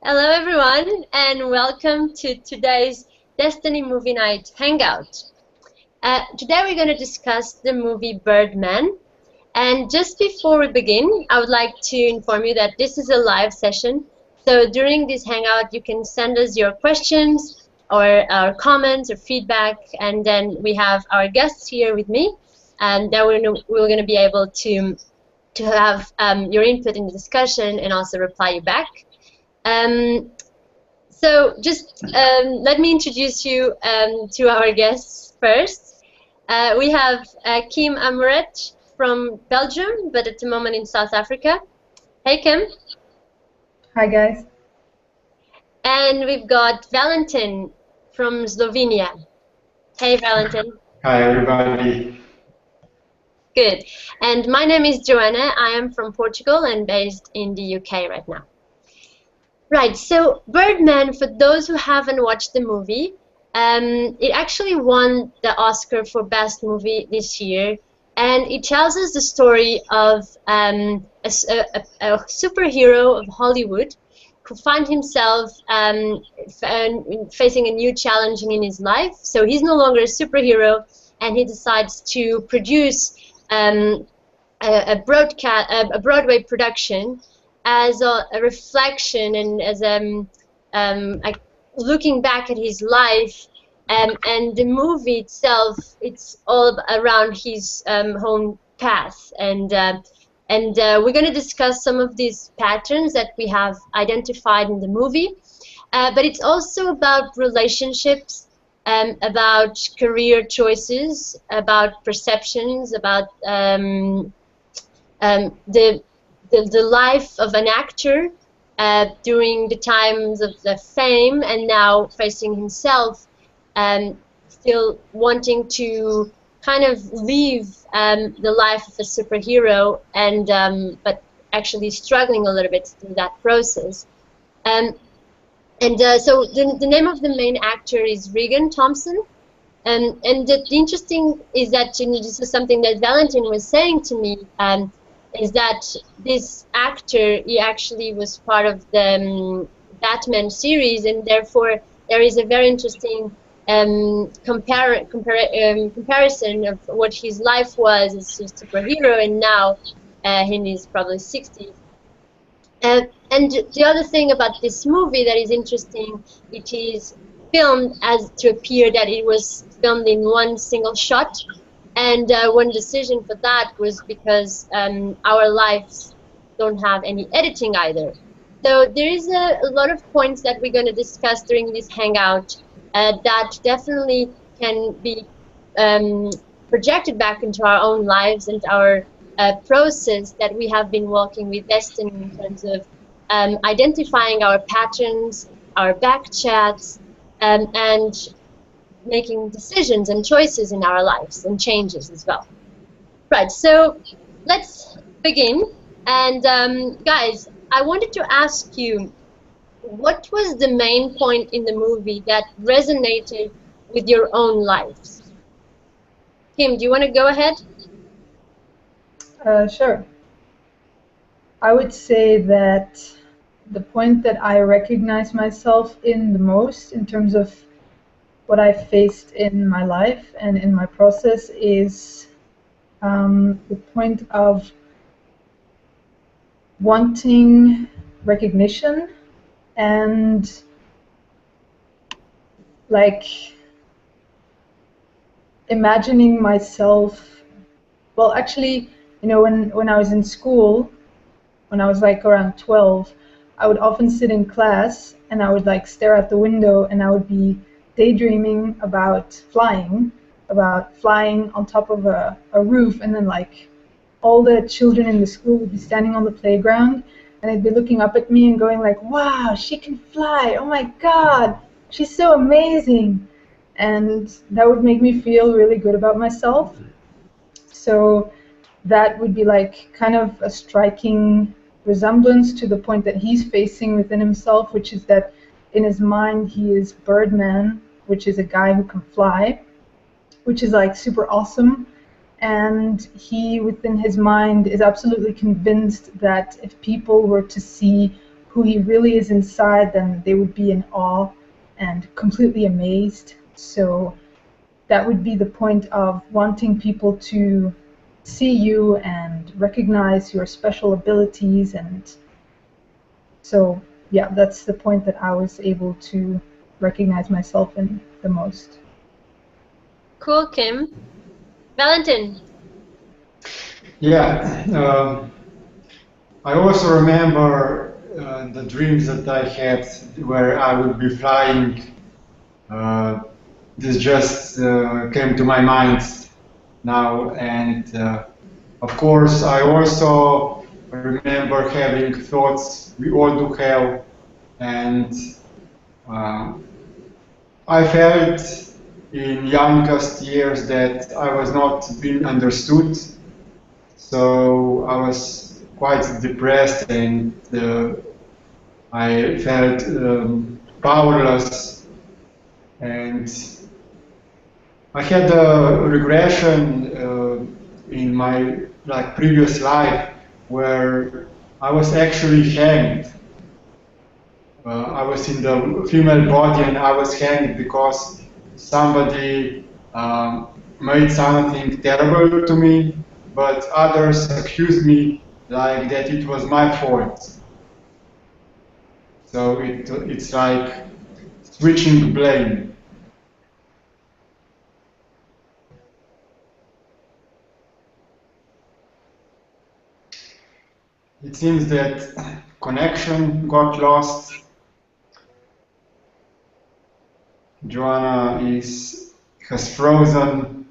Hello everyone and welcome to today's Destiny Movie Night Hangout. Today we're going to discuss the movie Birdman, and just before we begin I would like to inform you that this is a live session, so during this hangout you can send us your questions or comments or feedback, and then we have our guests here with me, and then we're going to be able to have your input in the discussion and also reply you back. So just let me introduce you to our guests first. We have Kim Amoret from Belgium, but at the moment in South Africa. Hey, Kim. Hi, guys. And we've got Valentin from Slovenia. Hey, Valentin. Hi, everybody. Good. And my name is Joanna. I am from Portugal and based in the UK right now. Right, so Birdman, for those who haven't watched the movie, it actually won the Oscar for Best Movie this year, and it tells us the story of a superhero of Hollywood who finds himself facing a new challenge in his life. So he's no longer a superhero, and he decides to produce a Broadway production as a reflection and as like looking back at his life, and the movie itself, it's all around his home path, and we're going to discuss some of these patterns that we have identified in the movie, but it's also about relationships, about career choices, about perceptions, about the life of an actor during the times of the fame, and now facing himself, still wanting to kind of live the life of a superhero, and but actually struggling a little bit through that process. So the name of the main actor is Regan Thompson, and the interesting is that, you know, this is something that Valentin was saying to me. Is that this actor, he actually was part of the Batman series, and therefore there is a very interesting comparison of what his life was as a superhero, and now in his probably 60s. And the other thing about this movie that is interesting, it is filmed as to appear that it was filmed in one single shot. And one decision for that was because our lives don't have any editing either. So there is a lot of points that we're going to discuss during this hangout that definitely can be projected back into our own lives and our process that we have been walking with Destiny in terms of identifying our patterns, our back chats, and making decisions and choices in our lives and changes as well. Right, so let's begin. And guys, I wanted to ask you, what was the main point in the movie that resonated with your own lives? Kim, do you want to go ahead? Sure. I would say that the point that I recognize myself in the most in terms of what I faced in my life and in my process is the point of wanting recognition and like imagining myself. Well, actually, you know, when I was in school, when I was like around 12, I would often sit in class and I would like stare out the window and I would be daydreaming about flying on top of a roof, and then like all the children in the school would be standing on the playground and they'd be looking up at me and going like, wow, she can fly, oh my god, she's so amazing. And that would make me feel really good about myself. So that would be like kind of a striking resemblance to the point that he's facing within himself, which is that in his mind he is Birdman, which is a guy who can fly, which is like super awesome. And he, within his mind, is absolutely convinced that if people were to see who he really is inside, then they would be in awe and completely amazed. So that would be the point of wanting people to see you and recognize your special abilities. And so, yeah, that's the point that I was able to recognize myself in the most. Cool, Kim. Valentin. Yeah, I also remember the dreams that I had where I would be flying. This just came to my mind now, and of course, I also remember having thoughts we all do have, and I felt in youngest years that I was not being understood, so I was quite depressed, and I felt powerless, and I had a regression in my previous life where I was actually hanged. I was in the female body and I was hanged because somebody made something terrible to me, but others accused me like that it was my fault. So it's like switching blame. It seems that connection got lost. Joanna has frozen.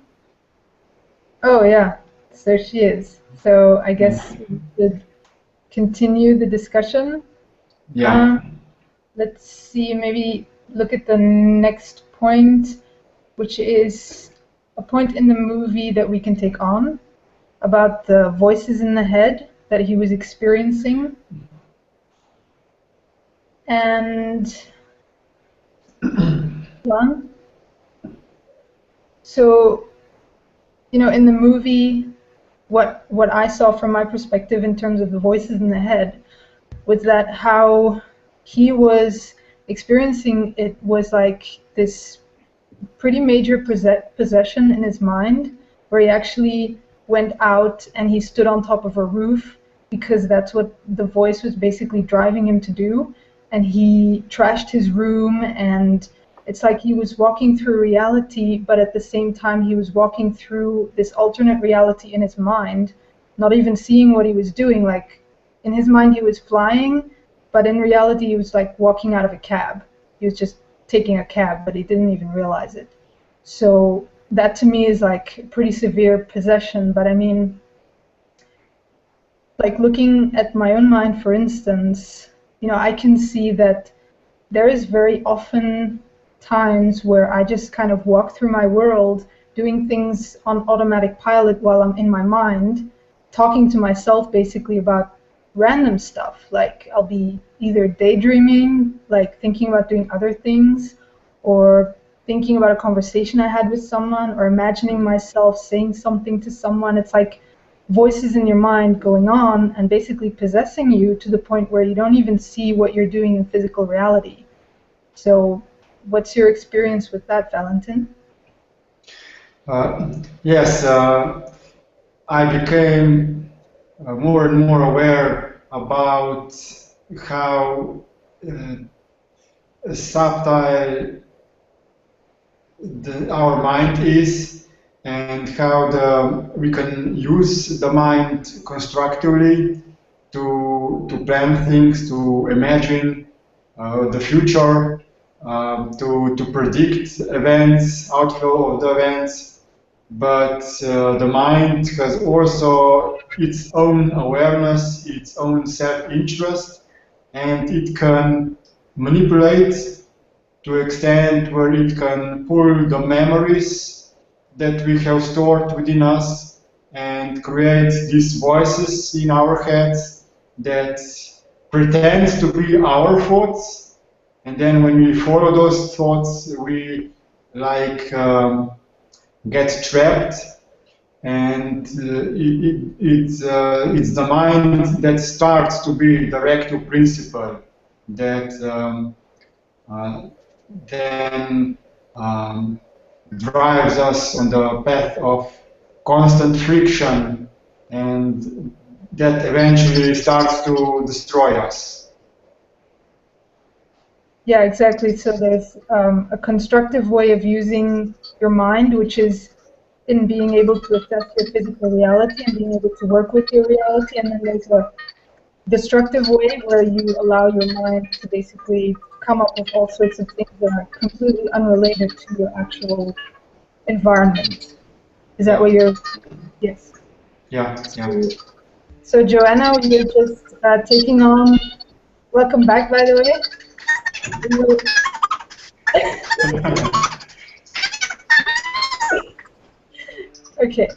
Oh yeah, so she is. So I guess we should continue the discussion. Yeah. Let's see, maybe look at the next point, which is a point in the movie that we can take on about the voices in the head that he was experiencing. And one. So, in the movie, what I saw from my perspective in terms of the voices in the head was that how he was experiencing it was like this pretty major possession in his mind, where he actually went out and he stood on top of a roof because that's what the voice was basically driving him to do, and he trashed his room, and it's like he was walking through reality, but at the same time he was walking through this alternate reality in his mind, not even seeing what he was doing. Like in his mind he was flying, but in reality he was like walking out of a cab. He was just taking a cab, but he didn't even realize it. So that to me is like pretty severe possession. But I mean, like looking at my own mind, for instance, I can see that there is very often times where I just kind of walk through my world doing things on automatic pilot while I'm in my mind, talking to myself basically about random stuff. Like I'll be either daydreaming, like thinking about doing other things, or thinking about a conversation I had with someone, or imagining myself saying something to someone. It's like voices in your mind going on and basically possessing you to the point where you don't even see what you're doing in physical reality. So what's your experience with that, Valentin? Yes, I became more and more aware about how subtle our mind is, and how we can use the mind constructively to plan things, to imagine the future, to predict events, outflow of the events. But the mind has also its own awareness, its own self-interest, and it can manipulate to an extent where it can pull the memories that we have stored within us and create these voices in our heads that pretend to be our thoughts, and then when we follow those thoughts we get trapped, and it's the mind that starts to be direct to principle. that then drives us on the path of constant friction, and that eventually starts to destroy us. Yeah, exactly. So there's a constructive way of using your mind, which is in being able to assess your physical reality and being able to work with your reality. And then there's a destructive way where you allow your mind to basically come up with all sorts of things that are completely unrelated to your actual environment. Is that what you're? Yes. Yeah, yeah. So Joanna, you're just taking on. Welcome back, by the way. Okay,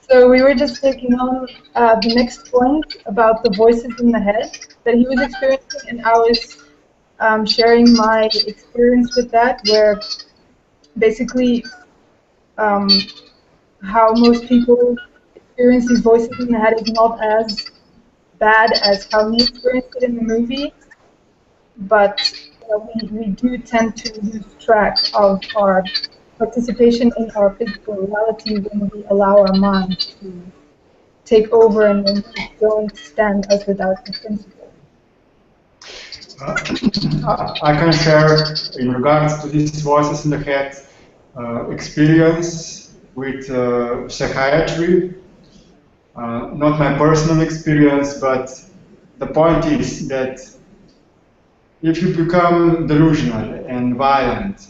so we were just taking on the next point about the voices in the head that he was experiencing, and I was sharing my experience with that, where basically how most people experience these voices in the head is not as bad as how he experienced it in the movie, but we do tend to lose track of our participation in our physical reality when we allow our mind to take over and when we don't stand as without the principle. I can share in regards to these voices in the head experience with psychiatry. Not my personal experience, but the point is that if you become delusional and violent,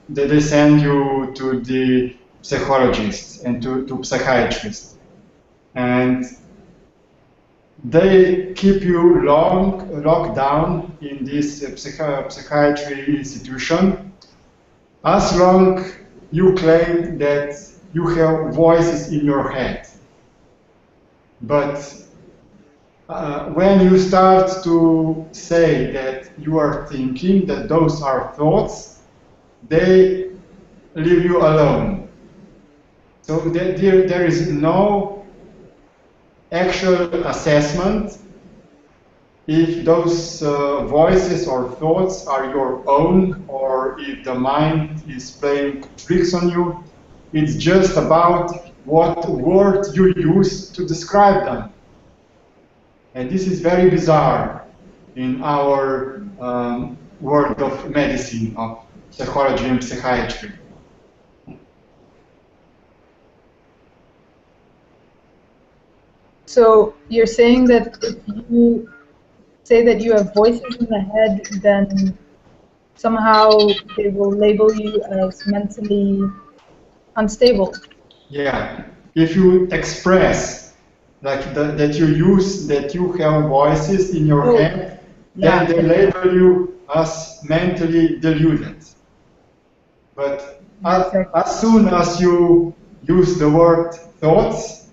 they send you to the psychologist and to psychiatrist, and they keep you locked down in this psychiatry institution as long you claim that you have voices in your head. But when you start to say that you are thinking, that those are thoughts, they leave you alone. So there is no actual assessment if those voices or thoughts are your own or if the mind is playing tricks on you. It's just about what word you use to describe them. And this is very bizarre in our world of medicine, of psychology and psychiatry. So you're saying that if you say that you have voices in the head, then somehow they will label you as mentally unstable. Yeah, if you express like that you have voices in your head, then they label you as mentally deluded. But as soon as you use the word thoughts,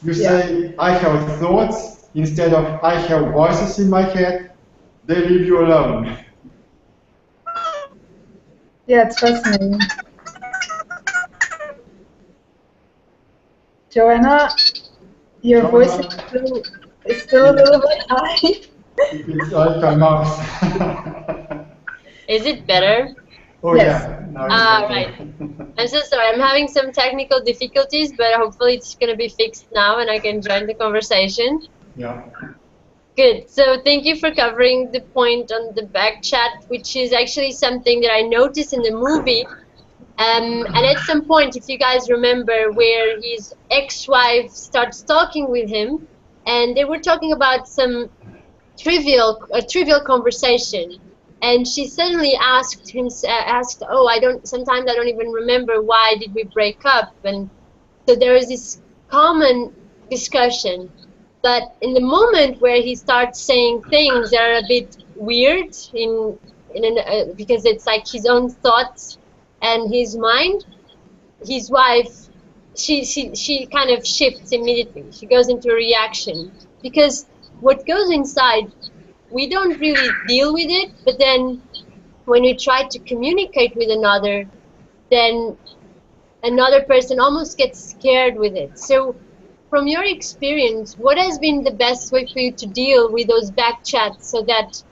you say, I have thoughts, instead of I have voices in my head, they leave you alone. Yeah, it's fascinating. Joanna, your voice is still a little bit high. It's like a mouse. Is it better? Oh yeah. Right. I'm so sorry. I'm having some technical difficulties, but hopefully it's going to be fixed now and I can join the conversation. Yeah. Good. So thank you for covering the point on the back chat, which is actually something that I noticed in the movie. And at some point, if you guys remember, where his ex-wife starts talking with him, and they were talking about some trivial conversation, and she suddenly asked him, "Oh, sometimes I don't even remember why did we break up." And so there is this common discussion, but in the moment where he starts saying things that are a bit weird because it's like his own thoughts and his mind, his wife, she kind of shifts immediately. She goes into a reaction because what goes inside, we don't really deal with it, but then when we try to communicate with another, then another person almost gets scared with it. So from your experience, what has been the best way for you to deal with those back chats so that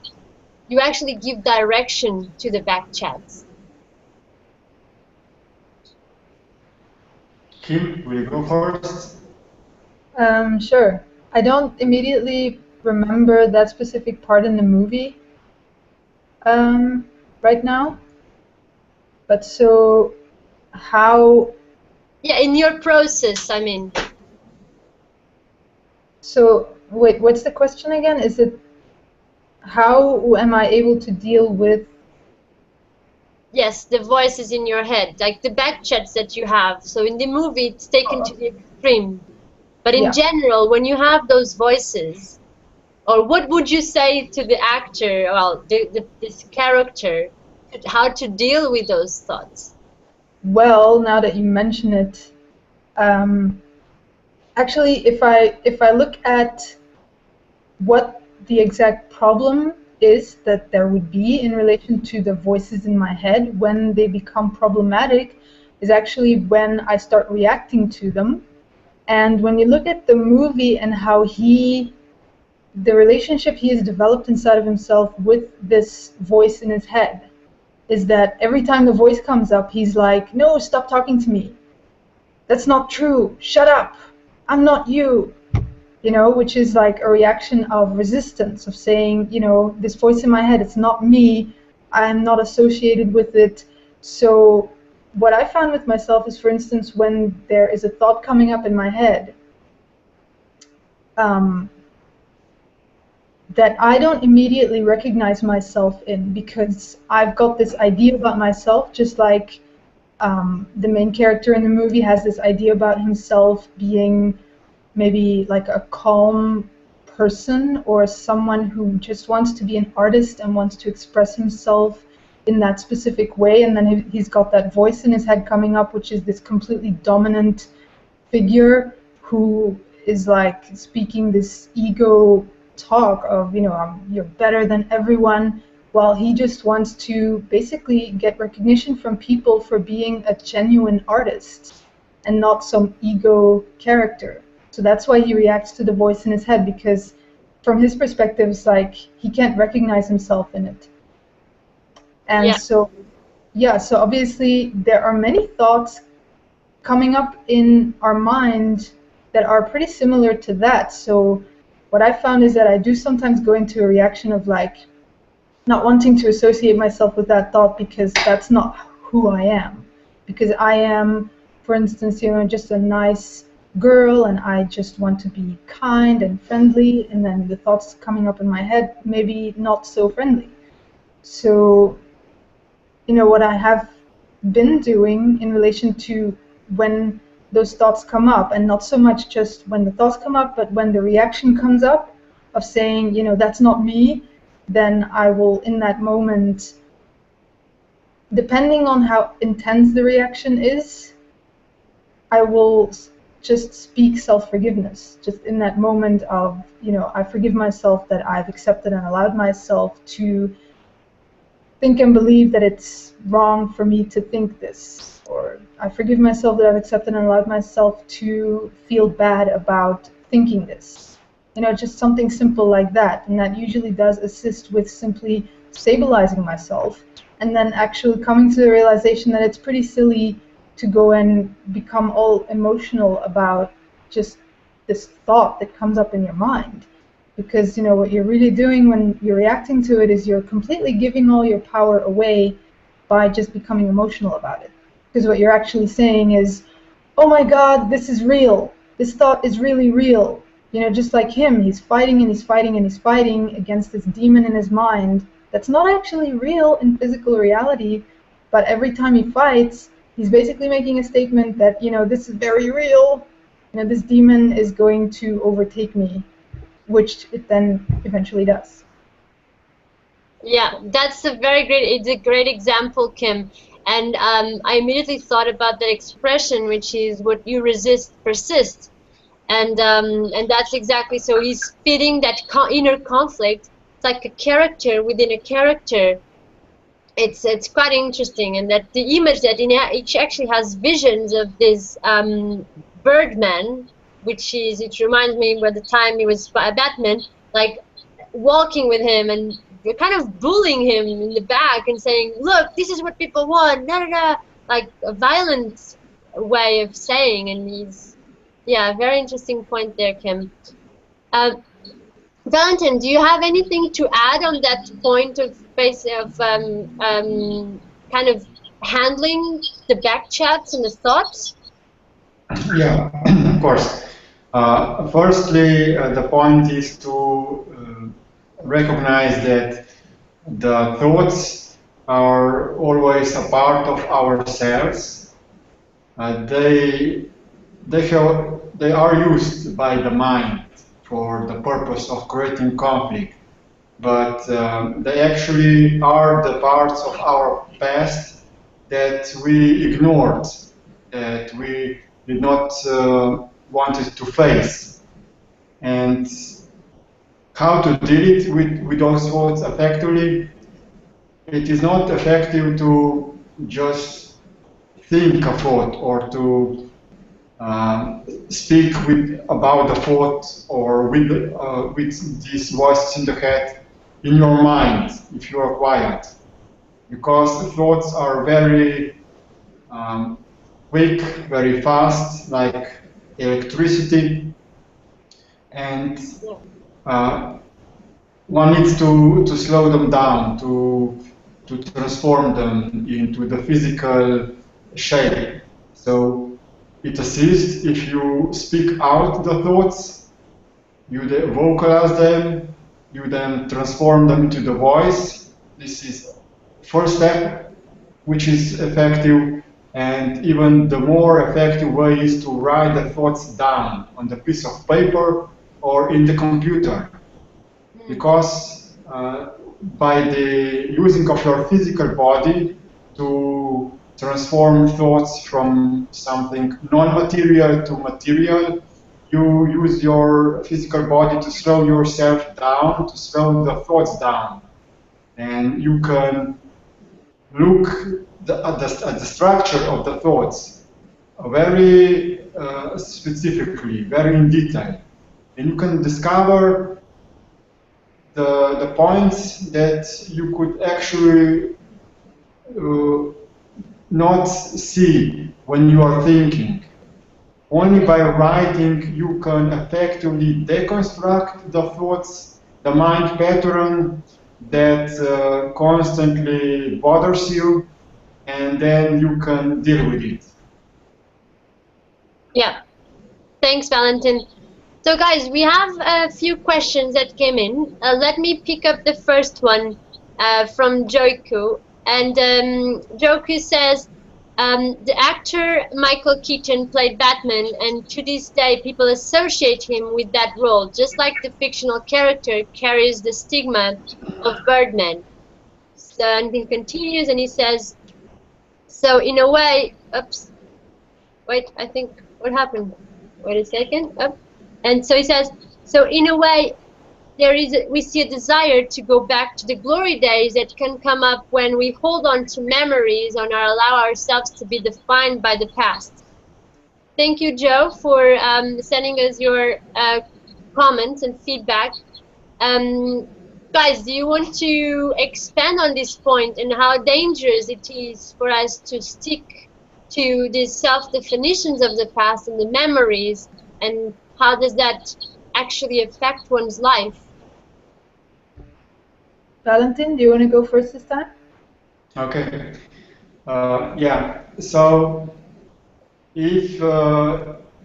you actually give direction to the back chats. Kim, will you go first? Sure. I don't immediately remember that specific part in the movie right now. But so, how? Yeah, in your process, I mean. So, wait, what's the question again? Is it how am I able to deal with? Yes, the voices in your head, like the back chats that you have. So in the movie, it's taken to the extreme. But in Yeah. general, when you have those voices, or what would you say to the actor, well, this character, how to deal with those thoughts? Well, now that you mention it, actually, if I look at what the exact problem is that there would be in relation to the voices in my head when they become problematic, is actually when I start reacting to them. And when you look at the movie and how the relationship he has developed inside of himself with this voice in his head, is that every time the voice comes up, he's like, no, stop talking to me. That's not true. Shut up. I'm not you. Which is like a reaction of resistance, of saying, this voice in my head, it's not me. I'm not associated with it. So what I found with myself is, for instance, when there is a thought coming up in my head, that I don't immediately recognize myself in, because I've got this idea about myself, just like the main character in the movie has this idea about himself being maybe like a calm person, or someone who just wants to be an artist and wants to express himself in that specific way. And then he's got that voice in his head coming up, which is this completely dominant figure who is like speaking this ego talk of, you're better than everyone, while he just wants to basically get recognition from people for being a genuine artist and not some ego character. So that's why he reacts to the voice in his head, because from his perspective, it's like he can't recognize himself in it. And Yeah. so obviously there are many thoughts coming up in our mind that are pretty similar to that. So what I found is that I do sometimes go into a reaction of like not wanting to associate myself with that thought, because that's not who I am. Because I am, for instance, just a nice girl, and I just want to be kind and friendly, and then the thoughts coming up in my head maybe not so friendly. So, what I have been doing in relation to when those thoughts come up, and not so much just when the thoughts come up, but when the reaction comes up of saying, that's not me, then I will, in that moment, depending on how intense the reaction is, I will just speak self-forgiveness, just in that moment of, I forgive myself that I've accepted and allowed myself to think and believe that it's wrong for me to think this, or I forgive myself that I've accepted and allowed myself to feel bad about thinking this. Just something simple like that, and that usually does assist with simply stabilizing myself, and then actually coming to the realization that it's pretty silly to go and become all emotional about just this thought that comes up in your mind. Because what you're really doing when you're reacting to it is you're completely giving all your power away by just becoming emotional about it. Because what you're actually saying is, oh my God, this is real. This thought is really real. Just like him, he's fighting and he's fighting and he's fighting against this demon in his mind that's not actually real in physical reality, but every time he fights, he's basically making a statement that, this is very real. This demon is going to overtake me, which it then eventually does. Yeah, it's a great example, Kim. And I immediately thought about that expression, which is what you resist persists. And that's exactly, so he's feeding that inner conflict. It's like a character within a character. It's quite interesting, and that the image that it actually has visions of this Birdman, it reminds me by the time he was Batman, like walking with him and you're kind of bullying him in the back and saying, look, this is what people want, da, da, da. Like a violent way of saying. And he's, yeah, very interesting point there, Kim. Valentin, do you have anything to add on that point of kind of handling the back chats and the thoughts? Yeah, of course. Firstly, the point is to recognize that the thoughts are always a part of ourselves. They are used by the mind for the purpose of creating conflict, but they actually are the parts of our past that we ignored, that we did not wanted to face. And how to deal with those thoughts effectively? It is not effective to just think a thought or to speak about the thought or with these voices in the head in your mind if you are quiet, because thoughts are very quick, very fast, like electricity, and one needs to slow them down, to transform them into the physical shape. So it assists if you speak out the thoughts, you vocalize them, you then transform them into the voice. This is first step, which is effective. And even the more effective way is to write the thoughts down on the piece of paper or in the computer. Because by the using of your physical body to transform thoughts from something non-material to material, you use your physical body to slow yourself down, to slow the thoughts down. And you can look at the structure of the thoughts very specifically, very in detail. And you can discover the points that you could actually not see when you are thinking. Only by writing you can effectively deconstruct the thoughts, the mind pattern that constantly bothers you, and then you can deal with it. Yeah, thanks, Valentin. So guys, we have a few questions that came in. Let me pick up the first one from Joiku. And Joiku says, the actor Michael Keaton played Batman, and to this day people associate him with that role, just like the fictional character carries the stigma of Birdman. So, and he continues and he says, so in a way, oops, wait, I think, what happened? Wait a second, up. And so he says, so in a way, we see a desire to go back to the glory days that can come up when we hold on to memories and allow ourselves to be defined by the past. Thank you, Joe, for sending us your comments and feedback. Guys, do you want to expand on this point and how dangerous it is for us to stick to these self-definitions of the past and the memories, and how does that actually affect one's life? Valentin, do you want to go first this time? Okay. Yeah. So if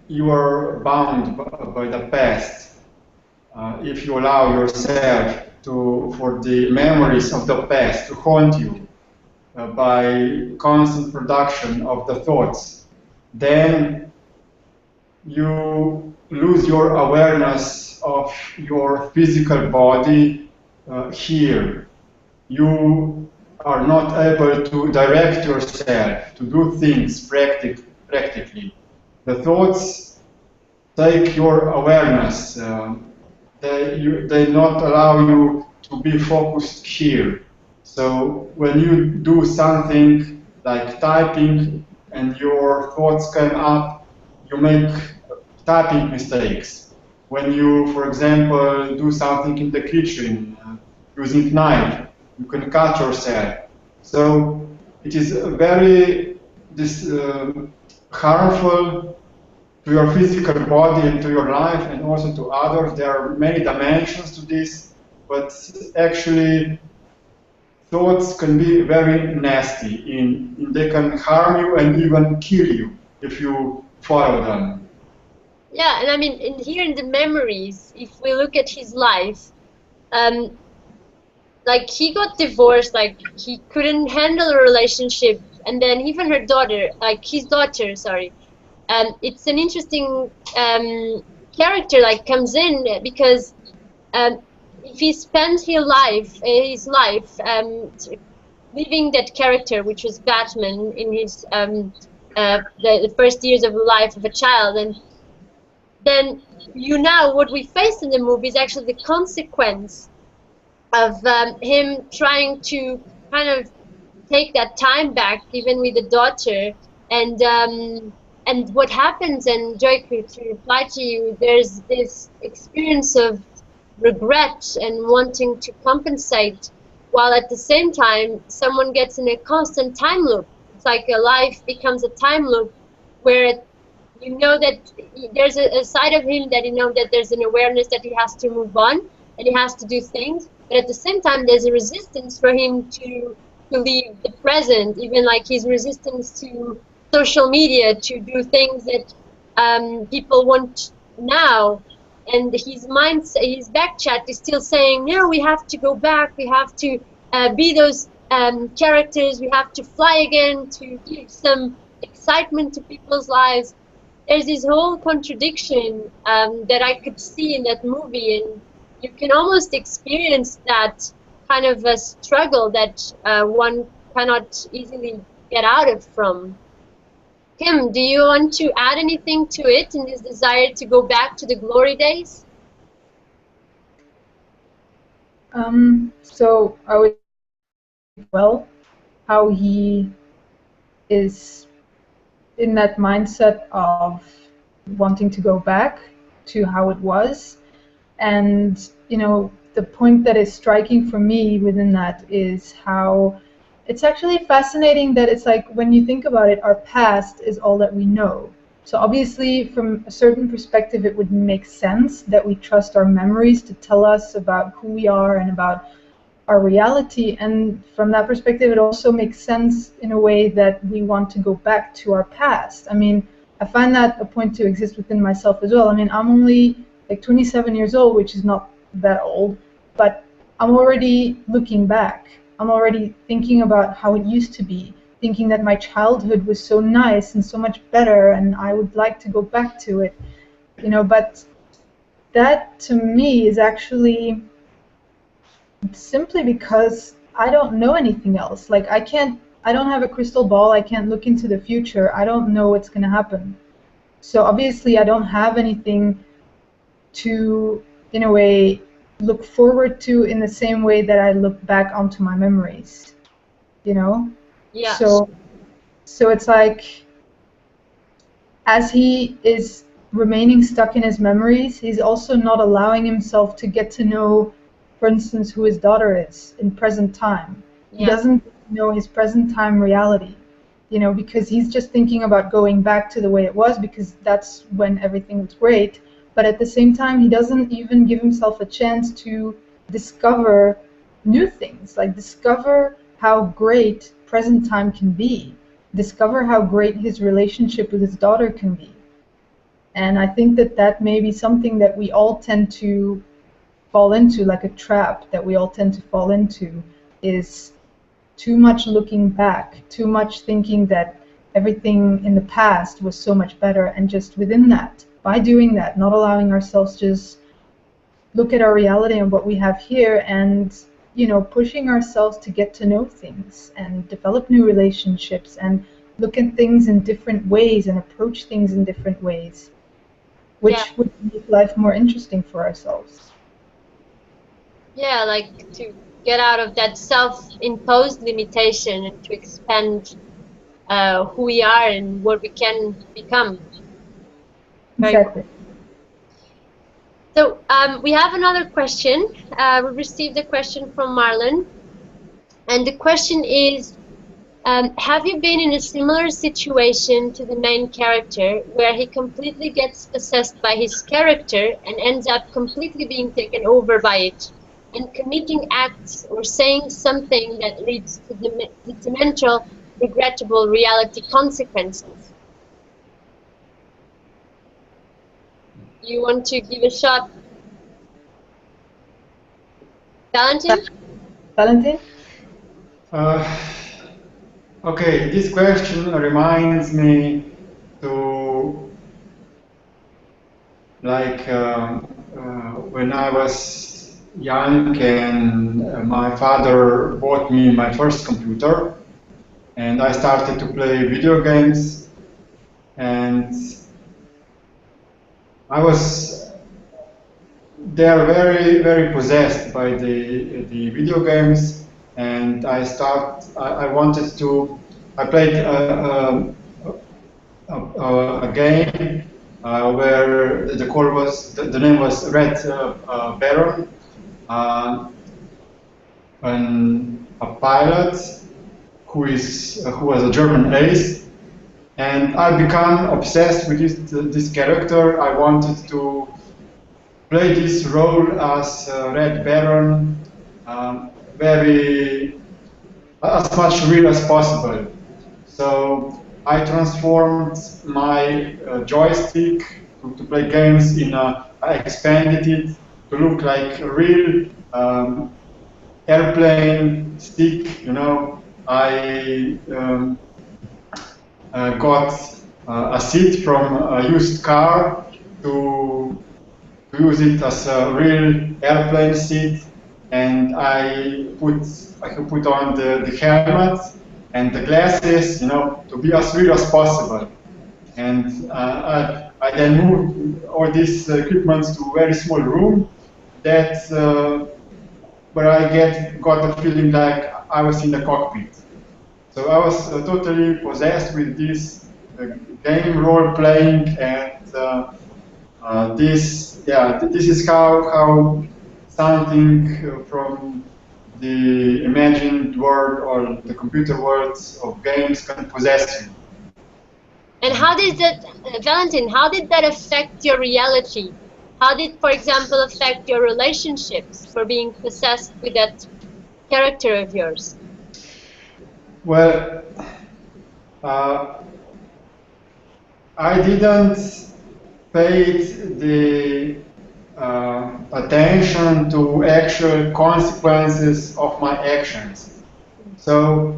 you are bound by the past, if you allow yourself for the memories of the past to haunt you by constant production of the thoughts, then you lose your awareness of your physical body here. You are not able to direct yourself, to do things practically. The thoughts take your awareness. They not allow you to be focused here. So when you do something like typing and your thoughts come up, you make typing mistakes. When you, for example, do something in the kitchen, using knife. You can cut yourself. So it is very harmful to your physical body and to your life and also to others. There are many dimensions to this, but actually thoughts can be very nasty. They can harm you and even kill you if you follow them. Yeah, and I mean, here in the memories, if we look at his life, like he got divorced, like he couldn't handle a relationship, and then even her daughter, like his daughter, sorry, it's an interesting character like comes in because if he spent his life living that character, which was Batman, in his the first years of the life of a child, and then now what we face in the movie is actually the consequence of him trying to kind of take that time back, even with the daughter, and what happens. And Joy, to reply to you, there's this experience of regret and wanting to compensate, while at the same time someone gets in a constant time loop. It's like a life becomes a time loop where you know that there's a side of him that that there's an awareness that he has to move on and he has to do things, but at the same time there's a resistance for him to leave the present, even like his resistance to social media, to do things that people want now. And his back chat is still saying, no, we have to go back, we have to be those characters, we have to fly again to give some excitement to people's lives. There's this whole contradiction that I could see in that movie, and you can almost experience that kind of a struggle that one cannot easily get out of from. Kim, do you want to add anything to it in this desire to go back to the glory days? So I would how he is in that mindset of wanting to go back to how it was. And the point that is striking for me within that is how it's actually fascinating that it's like, when you think about it, our past is all that we know. So obviously from a certain perspective it would make sense that we trust our memories to tell us about who we are and about our reality, and from that perspective it also makes sense in a way that we want to go back to our past. I mean, I find that a point to exist within myself as well. I mean, I'm only like 27 years old, which is not that old, but I'm already looking back. I'm already thinking about how it used to be, thinking that my childhood was so nice and so much better and I would like to go back to it. But that to me is actually simply because I don't know anything else. Like I don't have a crystal ball, I can't look into the future, I don't know what's going to happen. So obviously I don't have anything to, in a way, look forward to in the same way that I look back onto my memories, Yeah. So it's like, as he is remaining stuck in his memories, he's also not allowing himself to get to know, for instance, who his daughter is in present time. Yeah. He doesn't know his present time reality, because he's just thinking about going back to the way it was because that's when everything was great. But at the same time, he doesn't even give himself a chance to discover new things, like discover how great present time can be, discover how great his relationship with his daughter can be. And I think that may be something that we all tend to fall into, like a trap that we all tend to fall into, is too much looking back, too much thinking that everything in the past was so much better, and just within that, by doing that, not allowing ourselves just look at our reality and what we have here, and pushing ourselves to get to know things and develop new relationships and look at things in different ways and approach things in different ways, which would make life more interesting for ourselves. Yeah, like to get out of that self-imposed limitation and to expand who we are and what we can become. Exactly. So we have another question. We received a question from Marlon, and the question is, have you been in a similar situation to the main character where he completely gets possessed by his character and ends up completely being taken over by it and committing acts or saying something that leads to detrimental, regrettable reality consequences? You want to give a shot, Valentin? Valentin? Okay, this question reminds me to when I was young and my father bought me my first computer and I started to play video games, and I was there very possessed by the video games, and I wanted to, I played a game where the name was Red Baron, a pilot who was a German ace, and I became obsessed with this character. I wanted to play this role as Red Baron, as much real as possible. So I transformed my joystick to play games I expanded it to look like a real airplane stick. I got a seat from a used car to use it as a real airplane seat, and I could put on the helmet and the glasses, to be as real as possible. And I then moved all these equipment to a very small room where I got the feeling like I was in the cockpit. So I was totally possessed with this game role playing, and this is how something from the imagined world or the computer worlds of games can possess you. And how did that, Valentin, how did that affect your reality? How did, for example, affect your relationships for being possessed with that character of yours? Well, I didn't pay the attention to actual consequences of my actions. So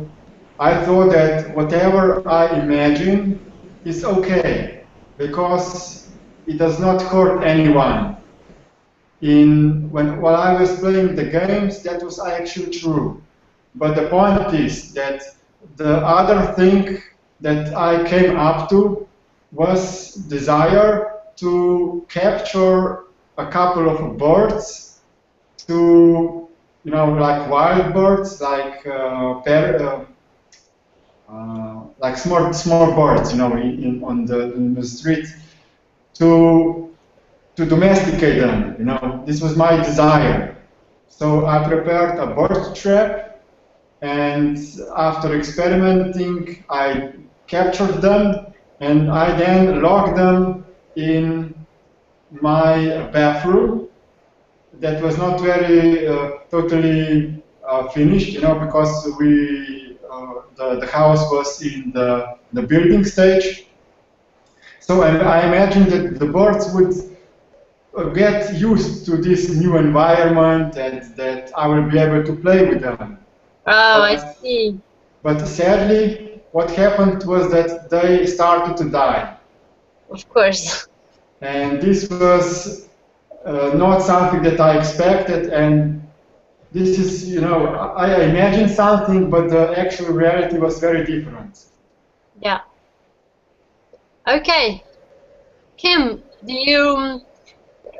I thought that whatever I imagine is okay, because it does not hurt anyone. While I was playing the games, that was actually true. But the point is that the other thing that I came up to was desire to capture a couple of birds, like wild birds, like small birds, on the street, to domesticate them. This was my desire. So I prepared a bird trap, and after experimenting, I captured them, and I then locked them in my bathroom. That was not very totally finished, because the house was in the building stage. So I imagined that the birds would get used to this new environment and that I will be able to play with them. Oh, I see. But sadly, what happened was that they started to die. Of course. And this was not something that I expected, and this is, I imagined something, but the actual reality was very different. Yeah. Okay. Kim,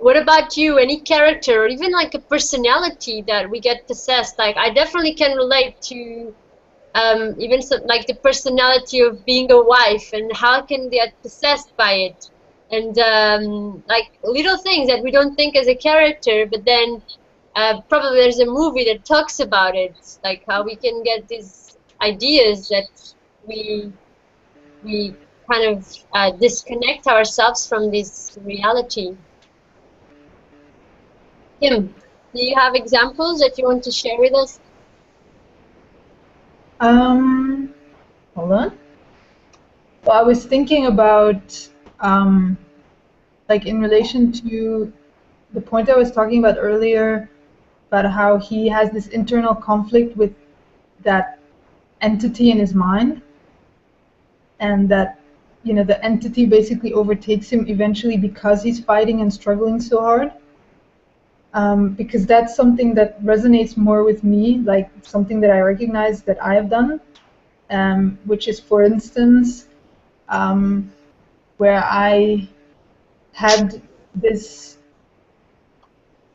what about you? Any character or even like a personality that we get possessed? Like, I definitely can relate to even like the personality of being a wife, and how can they get possessed by it? and like little things that we don't think as a character, but then probably there's a movie that talks about it, like how we can get these ideas that we kind of disconnect ourselves from this reality. Kim, do you have examples that you want to share with us? Hold on. Well, I was thinking about, like in relation to the point I was talking about earlier, about how he has this internal conflict with that entity in his mind, and that, you know, the entity basically overtakes him eventually because he's fighting and struggling so hard. Because that's something that resonates more with me, like something that I recognize that I have done, which is, for instance, where I had this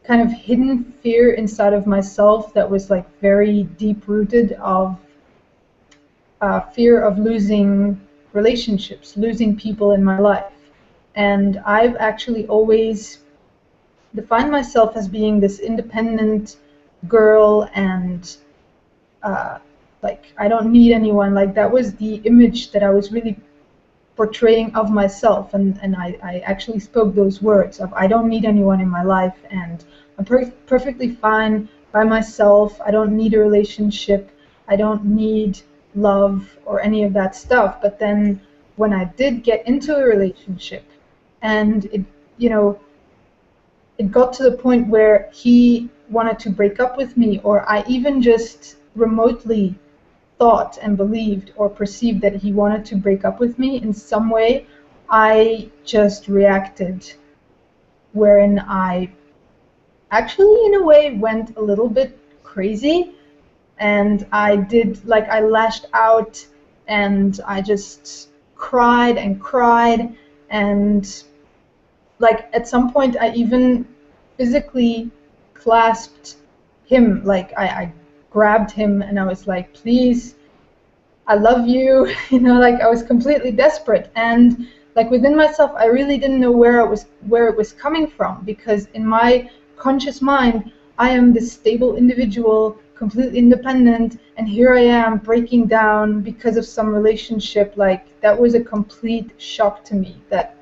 kind of hidden fear inside of myself that was like very deep-rooted of fear of losing relationships, losing people in my life. And I've actually always defined myself as being this independent girl, and like I don't need anyone. Like that was the image that I was really portraying of myself, and I actually spoke those words of I don't need anyone in my life, and I'm perfectly fine by myself. I don't need a relationship. I don't need love or any of that stuff. But then when I did get into a relationship, and it, you know, it got to the point where he wanted to break up with me, or I even just remotely thought and believed or perceived that he wanted to break up with me in some way, I just reacted, wherein I actually, in a way, went a little bit crazy, and I did, like, I lashed out, and I just cried and cried, and like at some point I even physically clasped him, like I grabbed him and I was like, please, I love you, you know, like I was completely desperate. And like within myself I really didn't know where it was coming from, because in my conscious mind I am this stable individual, completely independent, and here I am breaking down because of some relationship. Like that was a complete shock to me that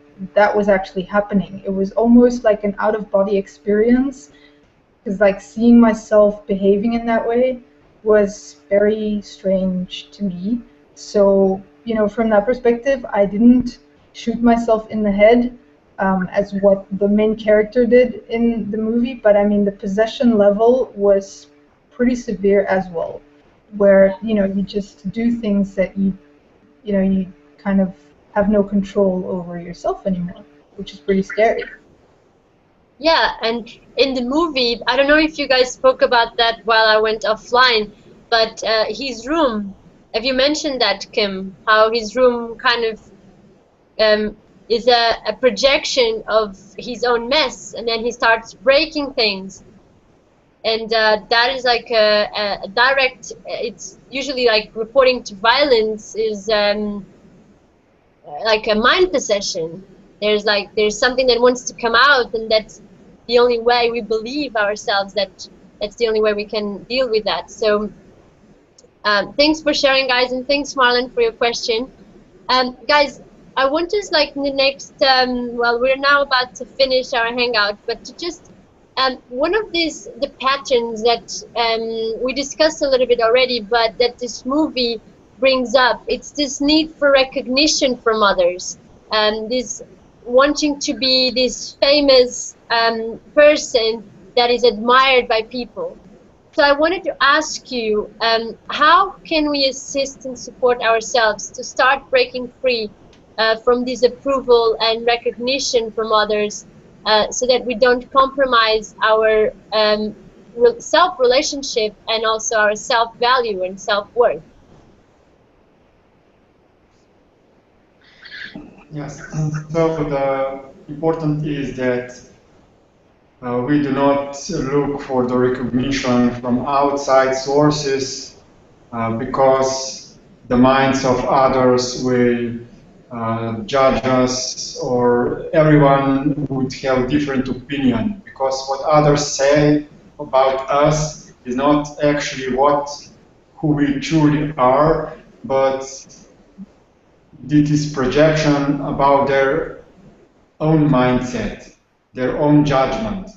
was actually happening. It was almost like an out-of-body experience, because like seeing myself behaving in that way was very strange to me. So, you know, from that perspective, I didn't shoot myself in the head as what the main character did in the movie, but I mean the possession level was pretty severe as well, where, you know, you just do things that you know, you kind of have no control over yourself anymore, which is pretty scary. Yeah, and in the movie, I don't know if you guys spoke about that while I went offline, but his room, have you mentioned that, Kim? How his room kind of is a projection of his own mess, and then he starts breaking things. And that is like a direct, it's usually like reporting to violence is like a mind possession. There's something that wants to come out, and that's the only way we believe ourselves that that's the only way we can deal with that. So thanks for sharing, guys, and thanks, Marlon, for your question. Guys, I want us, like, in the next well, we're now about to finish our hangout, but to just one of the patterns that we discussed a little bit already, but that this movie brings up, it's this need for recognition from others, this wanting to be this famous person that is admired by people. So I wanted to ask you, how can we assist and support ourselves to start breaking free from this approval and recognition from others, so that we don't compromise our self-relationship and also our self-value and self-worth? Yes, so the important is that we do not look for the recognition from outside sources, because the minds of others will judge us, or everyone would have different opinion, because what others say about us is not actually who we truly are, but it is projection about their own mindset, their own judgment.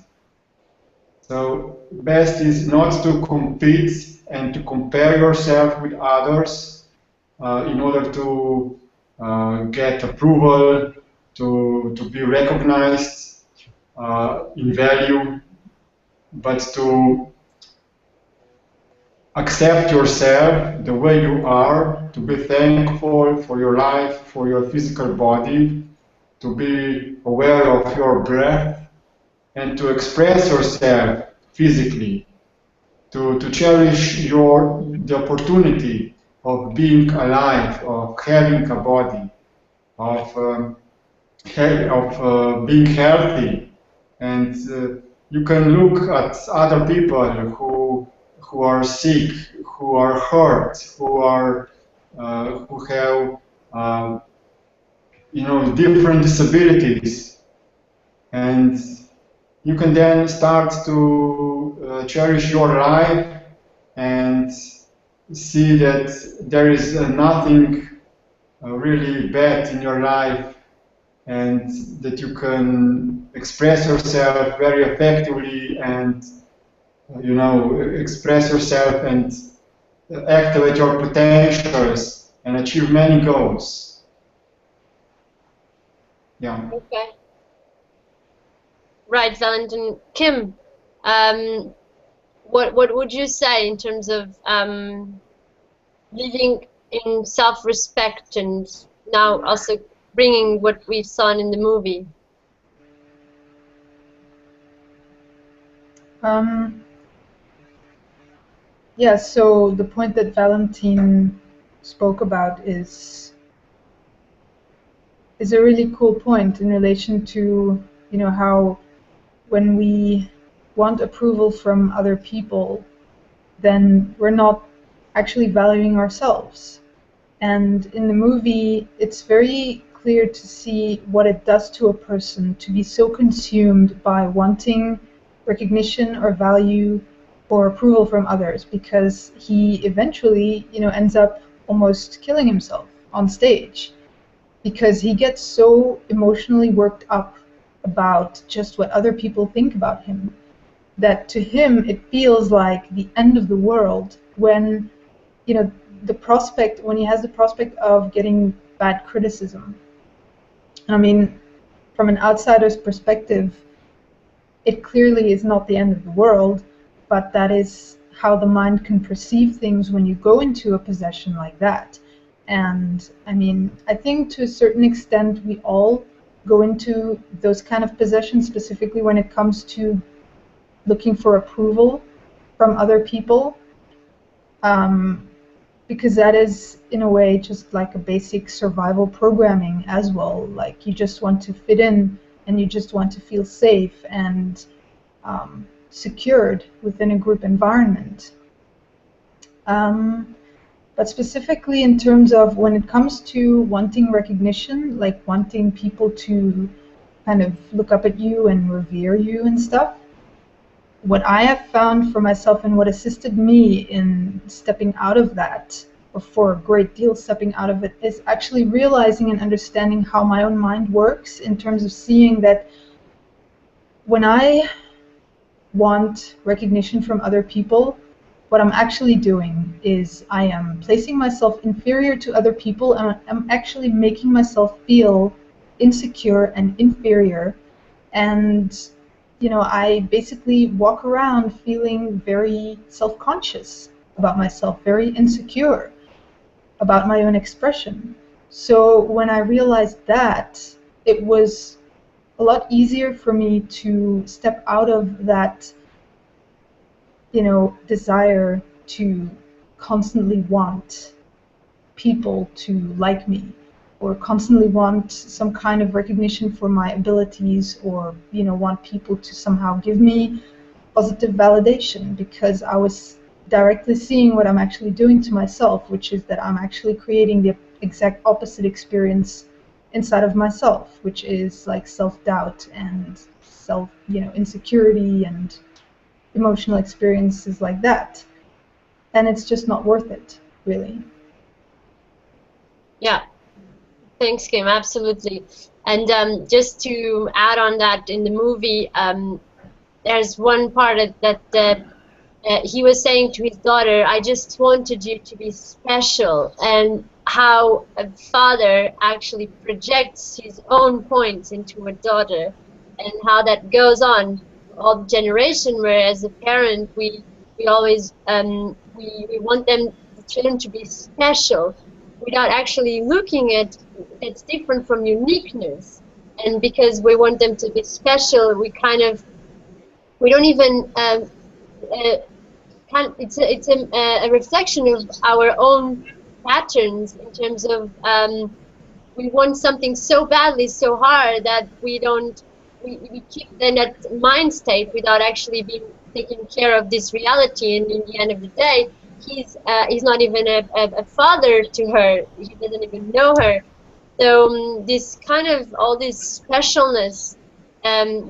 So best is not to compete and to compare yourself with others in order to get approval, to be recognized in value, but to accept yourself the way you are, to be thankful for your life, for your physical body, to be aware of your breath, and to express yourself physically, to cherish the opportunity of being alive, of having a body, of being healthy. And you can look at other people who are sick, who are hurt, who have different disabilities, and you can then start to cherish your life and see that there is nothing really bad in your life, and that you can express yourself very effectively and express yourself and activate your potentials and achieve many goals. Yeah. Okay. Right, Valentin. Kim, what would you say in terms of living in self-respect and now also bringing what we saw in the movie? Yeah, so the point that Valentin spoke about is a really cool point in relation to how when we want approval from other people, then we're not actually valuing ourselves. And in the movie, it's very clear to see what it does to a person to be so consumed by wanting recognition or value or approval from others, because he eventually, ends up almost killing himself on stage, because he gets so emotionally worked up about just what other people think about him, that to him it feels like the end of the world when, when he has the prospect of getting bad criticism. I mean, from an outsider's perspective, it clearly is not the end of the world, but that is how the mind can perceive things when you go into a possession like that. And I mean, I think to a certain extent we all go into those kind of possessions, specifically when it comes to looking for approval from other people, because that is in a way just like a basic survival programming as well. Like, you just want to fit in and you just want to feel safe and secured within a group environment. But specifically in terms of when it comes to wanting recognition, like wanting people to kind of look up at you and revere you and stuff, what I have found for myself and what assisted me in stepping out of that, or for a great deal stepping out of it, is actually realizing and understanding how my own mind works, in terms of seeing that when I want recognition from other people, what I'm actually doing is I am placing myself inferior to other people, and I'm actually making myself feel insecure and inferior. And I basically walk around feeling very self-conscious about myself, very insecure about my own expression. So when I realized that, it was a lot easier for me to step out of that desire to constantly want people to like me, or constantly want some kind of recognition for my abilities, or want people to somehow give me positive validation, because I was directly seeing what I'm actually doing to myself, which is that I'm actually creating the exact opposite experience inside of myself, which is like self-doubt and insecurity and emotional experiences like that. And it's just not worth it, really. Yeah. Thanks, Kim. Absolutely. And just to add on that, in the movie, there's one part that he was saying to his daughter, "I just wanted you to be special," and how a father actually projects his own points into a daughter, and how that goes on all the generation. Where as a parent, we always we want them, the children, to be special, without actually looking at it's different from uniqueness. And because we want them to be special, we don't even it's a reflection of our own patterns, in terms of we want something so badly, so hard, that we keep in that mind state without actually being taking care of this reality. And in the end of the day, he's not even a father to her. He doesn't even know her. So this kind of all this specialness,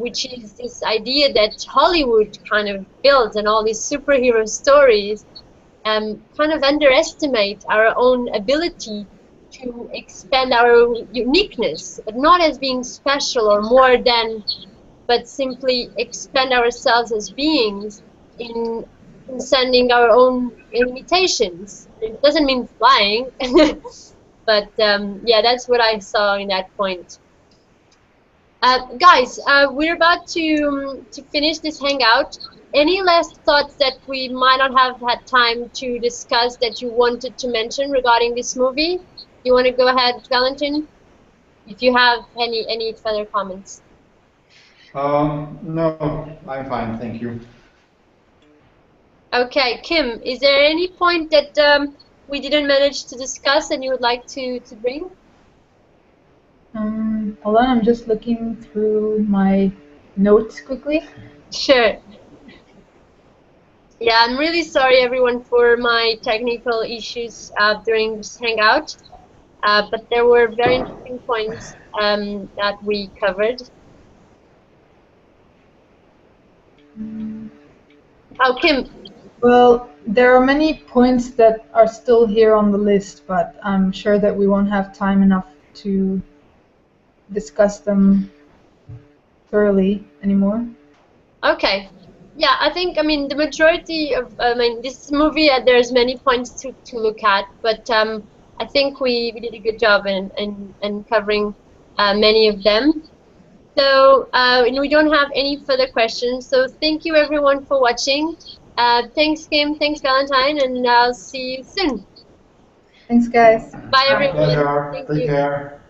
which is this idea that Hollywood kind of builds, and all these superhero stories, kind of underestimate our own ability to expand our uniqueness, but not as being special or more than, but simply expand ourselves as beings in transcending our own limitations. It doesn't mean flying, but yeah, that's what I saw in that point. Guys, we're about to finish this hangout. Any last thoughts that we might not have had time to discuss that you wanted to mention regarding this movie? You want to go ahead, Valentin, if you have any further comments? No, I'm fine, thank you. Okay, Kim, is there any point that we didn't manage to discuss and you would like to bring? Hold on, I'm just looking through my notes quickly. Sure. Yeah, I'm really sorry, everyone, for my technical issues during this hangout, but there were very interesting points that we covered. Oh, Kim. Well, there are many points that are still here on the list, but I'm sure that we won't have time enough to discuss them thoroughly anymore. Okay. Yeah, I think, I mean, the majority of, this movie, there's many points to look at, but I think we did a good job in covering many of them. So we don't have any further questions. So thank you, everyone, for watching. Thanks, Kim. Thanks, Valentine, and I'll see you soon. Thanks, guys. Bye, My everyone. pleasure. Thank Take you. care.